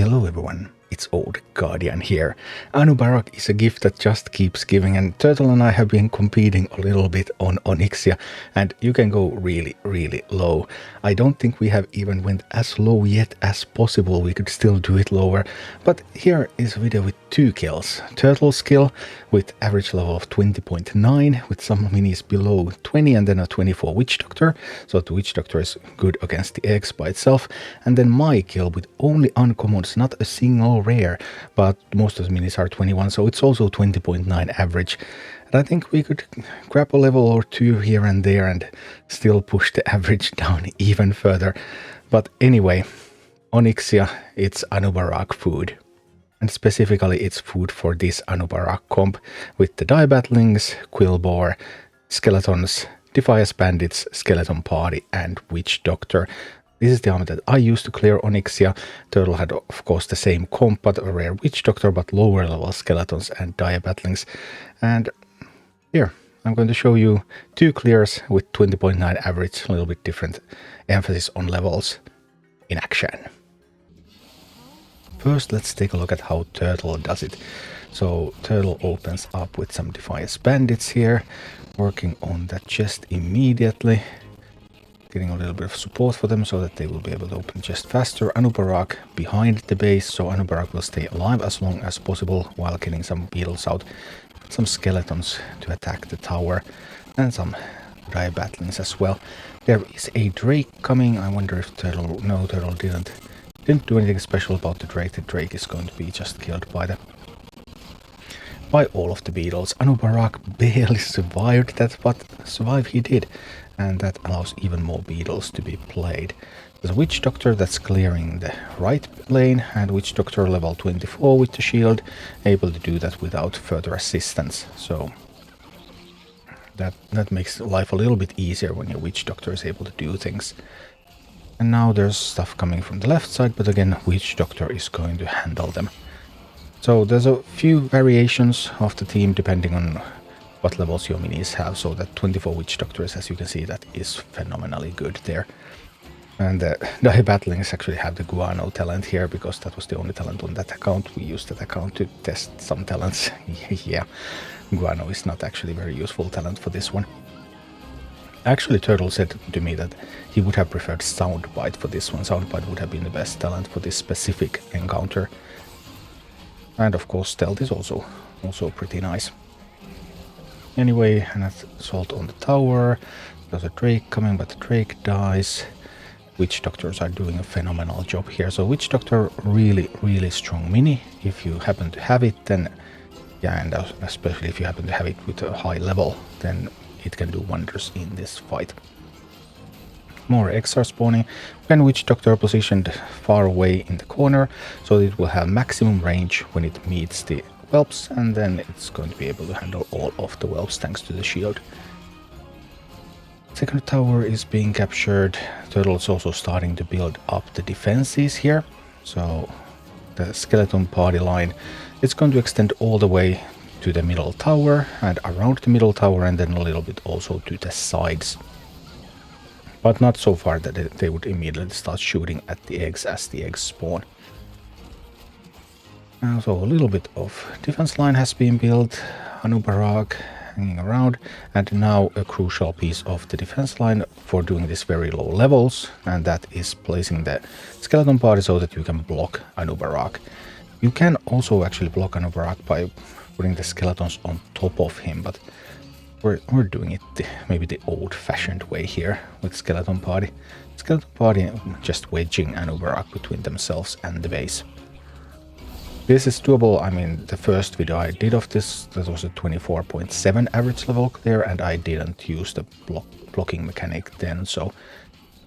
Hello everyone, it's Old Guardian here. Anub'arak is a gift that just keeps giving, and Turtle and I have been competing a little bit on Onyxia, and you can go really low. I don't think we have even went as low yet as possible. We could still do it lower, but here is a video with 2 kills. Turtle's kill with average level of 20.9 with some minis below 20 and then a 24 Witch Doctor, so the Witch Doctor is good against the eggs by itself, and then my kill with only uncommons, not a single rare, but most of the minis are 21, so it's also 20.9 average. And I think we could grab a level or 2 here and there and still push the average down even further. But anyway, Onyxia, it's Anub'arak food. And specifically it's food for this Anub'arak comp with the Die Battlings, Quillboar, Skeletons, Defias Bandits, Skeleton Party and Witch Doctor. This is the army that I used to clear Onyxia. Turtle had of course the same comp, but a rare Witch Doctor, but lower level Skeletons and Dire Battlings. And here, I'm going to show you 2 clears with 20.9 average, a little bit different emphasis on levels in action. First, let's take a look at how Turtle does it. So Turtle opens up with some Defias Bandits here, working on that chest immediately. Getting a little bit of support for them so that they will be able to open chest faster. Anub'arak behind the base, so Anub'arak will stay alive as long as possible while getting some beetles out. Some skeletons to attack the tower and some Dire Battlings as well. There is a Drake coming. I wonder if Turtle... No, Turtle didn't do anything special about the Drake. The Drake is going to be just killed by all of the beetles. Anub'arak barely survived that, but survive he did. And that allows even more beetles to be played. There's a Witch Doctor that's clearing the right lane, and Witch Doctor level 24 with the shield, able to do that without further assistance. So that makes life a little bit easier when your Witch Doctor is able to do things. And now there's stuff coming from the left side, but again, Witch Doctor is going to handle them. So there's a few variations of the team depending on what levels your minis have. So that 24 Witch Doctors, as you can see, that is phenomenally good there. And the Die Battlings actually have the Guano talent here, because that was the only talent on that account. We used that account to test some talents. Yeah, Guano is not actually very useful talent for this one. Actually, Turtle said to me that he would have preferred Soundbite for this one. Soundbite would have been the best talent for this specific encounter. And of course, Stealth is also pretty nice. Anyway, an assault on the tower. There's a Drake coming, but the Drake dies. Witch Doctors are doing a phenomenal job here. So Witch Doctor, really strong mini. If you happen to have it, then yeah, and especially if you happen to have it with a high level, then it can do wonders in this fight. More eggs are spawning. And Witch Doctor positioned far away in the corner, so it will have maximum range when it meets the whelps, and then it's going to be able to handle all of the whelps thanks to the shield. Second tower is being captured. Turtle is also starting to build up the defenses here. So the Skeleton Party line, it's going to extend all the way to the middle tower and around the middle tower, and then a little bit also to the sides. But not so far that they would immediately start shooting at the eggs as the eggs spawn. So a little bit of defense line has been built. Anub'arak hanging around, and now a crucial piece of the defense line for doing this very low levels, and that is placing the Skeleton Party so that you can block Anub'arak. You can also actually block Anub'arak by putting the skeletons on top of him, but we're doing it maybe the old-fashioned way here with Skeleton Party. Skeleton Party just wedging Anub'arak between themselves and the base. This is doable. I mean, the first video I did of this, that was a 24.7 average level clear, and I didn't use the blocking mechanic then, so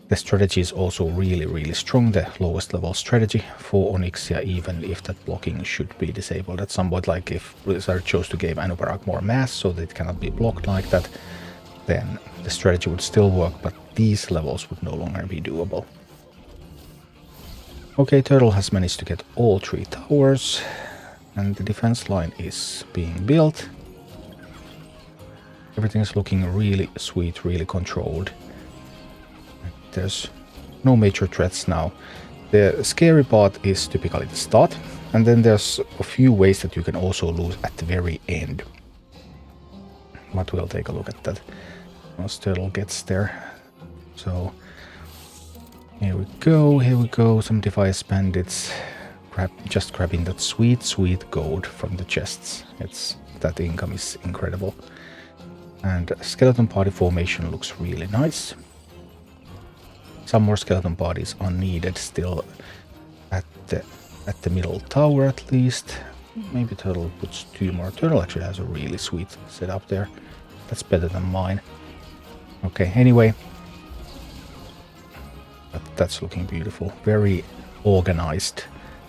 the strategy is also really strong, the lowest level strategy for Onyxia, even if that blocking should be disabled at some point. Like if Blizzard chose to give Anub'arak more mass so that it cannot be blocked like that, then the strategy would still work, but these levels would no longer be doable. Okay, Turtle has managed to get all 3 towers, and the defense line is being built. Everything is looking really sweet, really controlled. There's no major threats now. The scary part is typically the start, and then there's a few ways that you can also lose at the very end. But we'll take a look at that once Turtle gets there. So here we go, some Defiance Bandits. Just grabbing that sweet gold from the chests. That income is incredible. And skeleton party formation looks really nice. Some more skeleton bodies are needed still at the middle tower at least. Maybe Turtle puts 2 more. Turtle actually has a really sweet setup there. That's better than mine. Okay, anyway. That's looking beautiful. Very organized,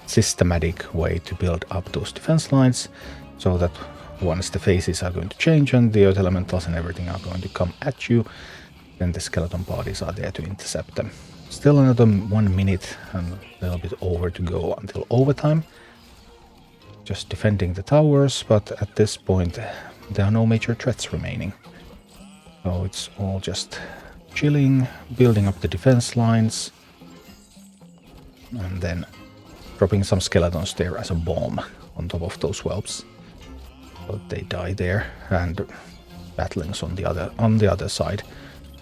systematic way to build up those defense lines, so that once the phases are going to change and the earth elementals and everything are going to come at you, then the skeleton bodies are there to intercept them. Still another 1 minute and a little bit over to go until overtime. Just defending the towers, but at this point there are no major threats remaining. So it's all just chilling, building up the defense lines, and then dropping some skeletons there as a bomb on top of those whelps. So they die there, and batlings on the other side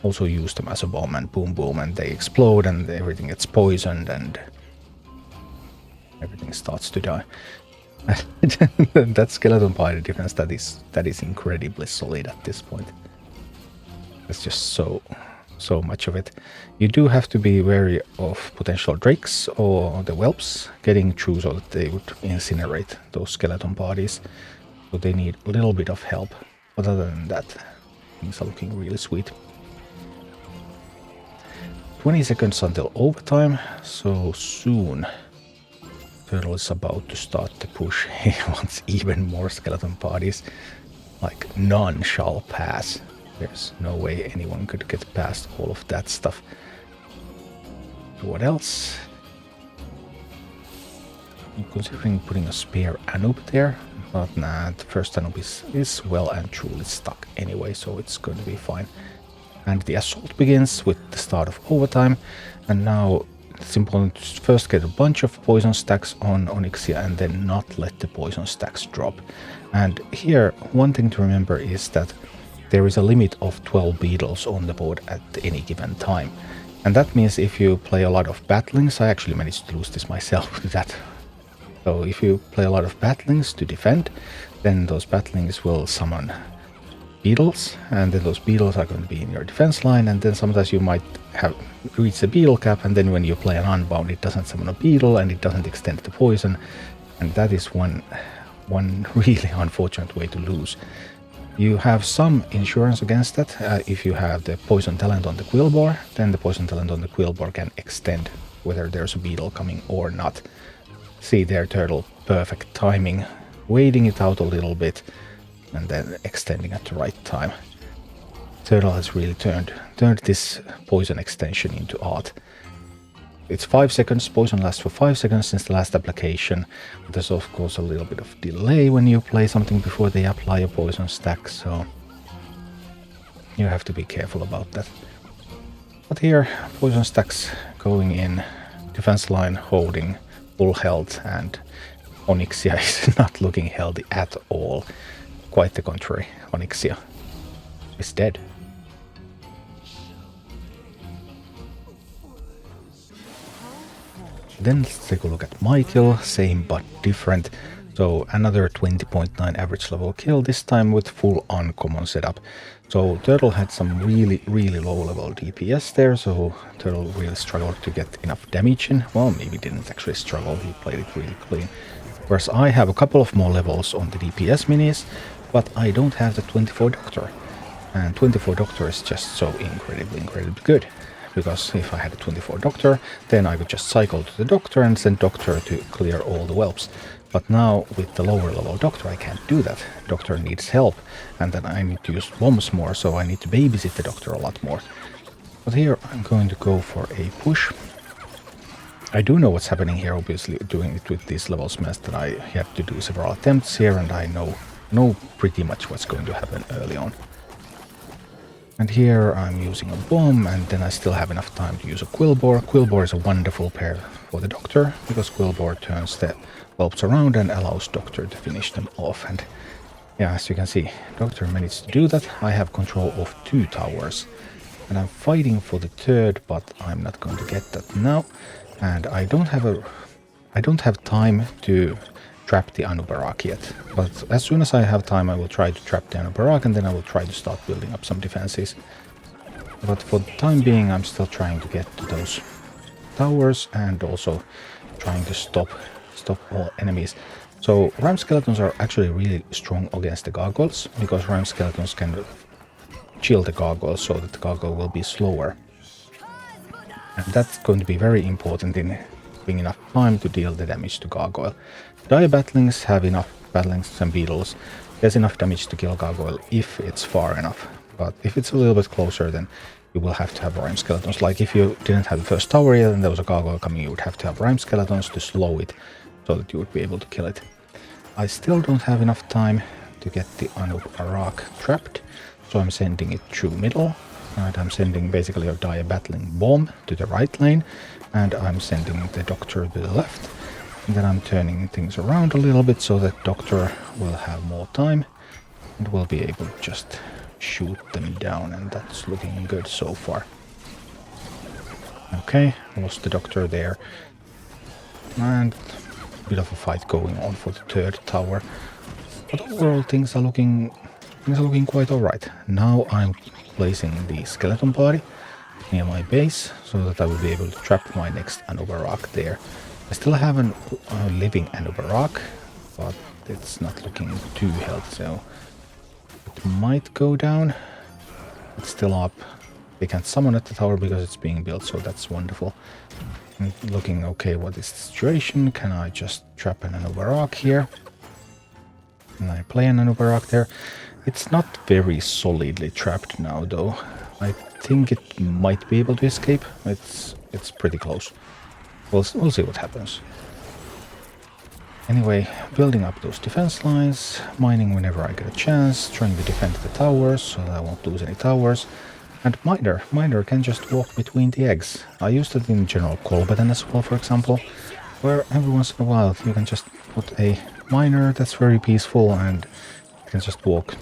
also use them as a bomb, and boom boom, and they explode and everything gets poisoned and everything starts to die. That skeleton party defense, that is incredibly solid at this point. There's just so much of it. You do have to be wary of potential drakes or the whelps getting through, so that they would incinerate those skeleton parties. So they need a little bit of help. But other than that, things are looking really sweet. 20 seconds until overtime, so soon Turtle is about to start the push. He wants even more skeleton parties. Like, none shall pass. There's no way anyone could get past all of that stuff. What else? I'm considering putting a spare Anub there, but nah, the first Anub is well and truly stuck anyway, so it's going to be fine. And the assault begins with the start of overtime, and now it's important to first get a bunch of poison stacks on Onyxia and then not let the poison stacks drop. And here, one thing to remember is that there is a limit of 12 beetles on the board at any given time. And that means if you play a lot of batlings, I actually managed to lose this myself with that. So if you play a lot of batlings to defend, then those batlings will summon beetles, and then those beetles are going to be in your defense line, and then sometimes you might have reached the beetle cap, and then when you play an unbound, it doesn't summon a beetle and it doesn't extend the poison, and that is one really unfortunate way to lose. You have some insurance against that. If you have the poison talent on the quillbore, then the poison talent on the quillbore can extend whether there's a beetle coming or not. See there, Turtle, perfect timing, waiting it out a little bit and then extending at the right time. Turtle has really turned this poison extension into art. It's 5 seconds, poison lasts for 5 seconds since the last application. But there's of course a little bit of delay when you play something before they apply a poison stack, so you have to be careful about that. But here, poison stacks going in, defense line holding full health, and Onyxia is not looking healthy at all. Quite the contrary, Onyxia is dead. Then let's take a look at my kill, same but different. So another 20.9 average level kill, this time with full uncommon setup. So Turtle had some really low level DPS there, so Turtle really struggled to get enough damage in. Well, maybe didn't actually struggle, he played it really clean. Whereas I have a couple of more levels on the DPS minis, but I don't have the 24 Doctor. And 24 Doctor is just so incredibly good. Because if I had a 24 Doctor, then I could just cycle to the Doctor and send Doctor to clear all the whelps. But now, with the lower level Doctor, I can't do that. Doctor needs help, and then I need to use bombs more, so I need to babysit the Doctor a lot more. But here I'm going to go for a push. I do know what's happening here, obviously, doing it with these levels means that I have to do several attempts here, and I know pretty much what's going to happen early on. And here I'm using a bomb, and then I still have enough time to use a Quillbore. Quillbore is a wonderful pair for the Doctor, because Quillbore turns the bulbs around and allows Doctor to finish them off. And yeah, as you can see, Doctor managed to do that. I have control of 2 towers. And I'm fighting for the 3rd, but I'm not going to get that now. And I don't have time to trap the Anub'arak yet. But as soon as I have time, I will try to trap the Anub'arak, and then I will try to start building up some defenses. But for the time being, I'm still trying to get to those towers and also trying to stop all enemies. So Ram Skeletons are actually really strong against the Gargoyles, because Ram Skeletons can chill the Gargoyle so that the Gargoyle will be slower. And that's going to be very important in having enough time to deal the damage to Gargoyle. Dire Batlings have enough Batlings and Beetles. There's enough damage to kill Gargoyle if it's far enough. But if it's a little bit closer, then you will have to have Rime Skeletons. Like if you didn't have the first tower yet and there was a Gargoyle coming, you would have to have Rime Skeletons to slow it so that you would be able to kill it. I still don't have enough time to get the Anub'arak trapped, so I'm sending it through middle. And I'm sending basically a Dire Battling bomb to the right lane, and I'm sending the Doctor to the left. And then I'm turning things around a little bit so that Doctor will have more time and will be able to just shoot them down, and that's looking good so far. Okay, lost the Doctor there. And a bit of a fight going on for the 3rd tower. But overall things are looking quite alright. Now I'm placing the skeleton party near my base so that I will be able to trap my next Anub'arak there. I still have a living Anub'arak, but it's not looking too healthy, so it might go down. It's still up. They can't summon at the tower because it's being built, so that's wonderful. And looking okay, what is the situation? Can I just trap an Anub'arak here? Can I play an Anub'arak there? It's not very solidly trapped now, though. I think it might be able to escape. It's pretty close. We'll see what happens. Anyway, building up those defense lines, mining whenever I get a chance, trying to defend the towers so that I won't lose any towers. And Miner can just walk between the eggs. I used it in General Colbaden as well, for example, where every once in a while you can just put a miner that's very peaceful and you can just walk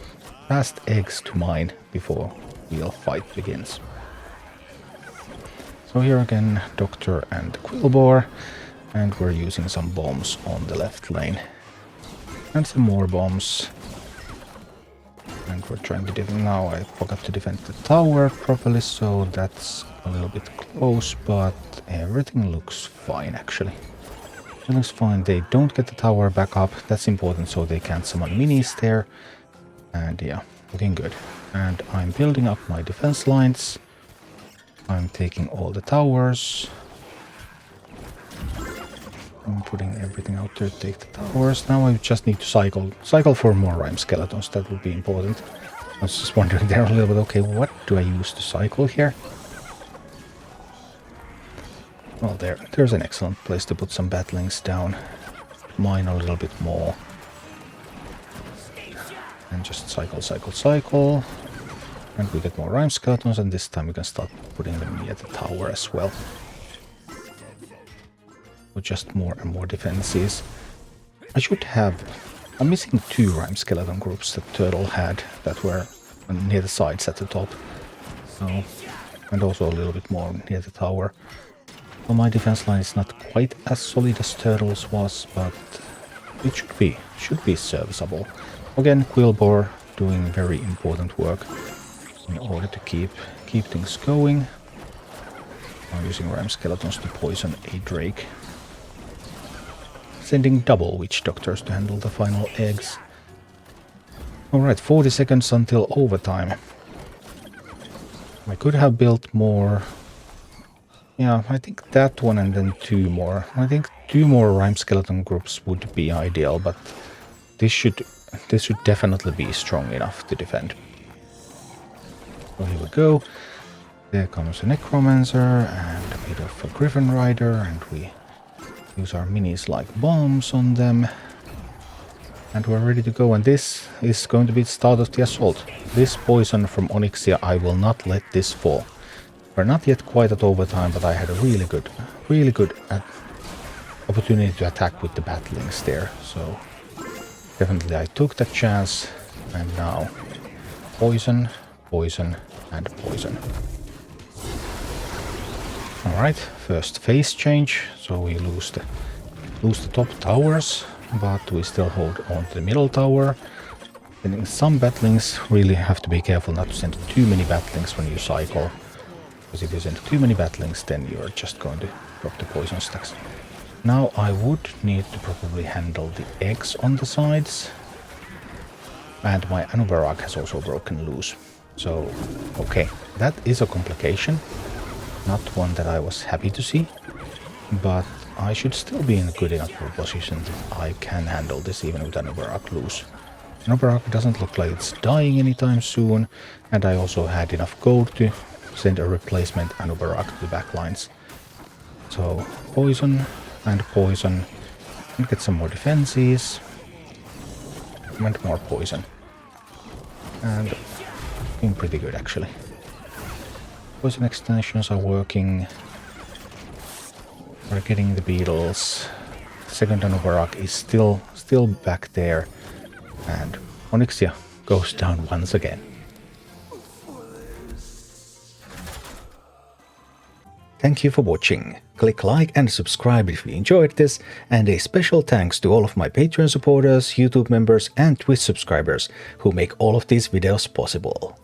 past eggs to mine before real fight begins. So here again, Doctor and Quillbore, and we're using some bombs on the left lane. And some more bombs. And we're trying to defend. Now I forgot to defend the tower properly, so that's a little bit close, but everything looks fine actually. It looks fine. They don't get the tower back up. That's important so they can't summon minis there. And yeah, looking good. And I'm building up my defense lines. I'm taking all the towers. I'm putting everything out there to take the towers. Now I just need to cycle for more Rime Skeletons. That would be important. I was just wondering there a little bit, okay, what do I use to cycle here? Well, there's an excellent place to put some Batlings down. Mine a little bit more. And just cycle. And we get more Rime Skeletons, and this time we can start putting them near the tower as well. So just more and more defenses. I'm missing 2 Rime Skeleton groups that Turtle had that were near the sides at the top. So, and also a little bit more near the tower. Well, my defense line is not quite as solid as Turtle's was, but it should be serviceable. Again, Quillbore doing very important work in order to keep things going. I'm using Rime Skeletons to poison a Drake. Sending double Witch Doctors to handle the final eggs. Alright, 40 seconds until overtime. I could have built more. Yeah, I think that one and then 2 more. I think 2 more Rime Skeleton groups would be ideal, but this should definitely be strong enough to defend. So here we go. There comes a Necromancer and a bit of a Griffin Rider, and we use our minis like bombs on them. And we're ready to go, and this is going to be the start of the assault. This poison from Onyxia, I will not let this fall. We're not yet quite at overtime, but I had a really good opportunity to attack with the batlings there. So definitely I took that chance, and now poison, poison, and poison. Alright, first phase change, so we lose the top towers, but we still hold on to the middle tower. And in some batlings, really have to be careful not to send too many batlings when you cycle. Because if you send too many batlings, then you're just going to drop the poison stacks. Now I would need to probably handle the eggs on the sides. And my Anub'arak has also broken loose. So, okay, that is a complication. Not one that I was happy to see. But I should still be in a good enough position that I can handle this even with Anub'arak loose. Anub'arak doesn't look like it's dying anytime soon, and I also had enough gold to send a replacement Anub'arak to the backlines. So poison and poison, and get some more defenses, and more poison. And doing pretty good actually. Poison extensions are working. We're getting the beetles. Second Anub'arak is still back there, and Onyxia goes down once again. Thank you for watching. Click like and subscribe if you enjoyed this, and a special thanks to all of my Patreon supporters, YouTube members and Twitch subscribers who make all of these videos possible.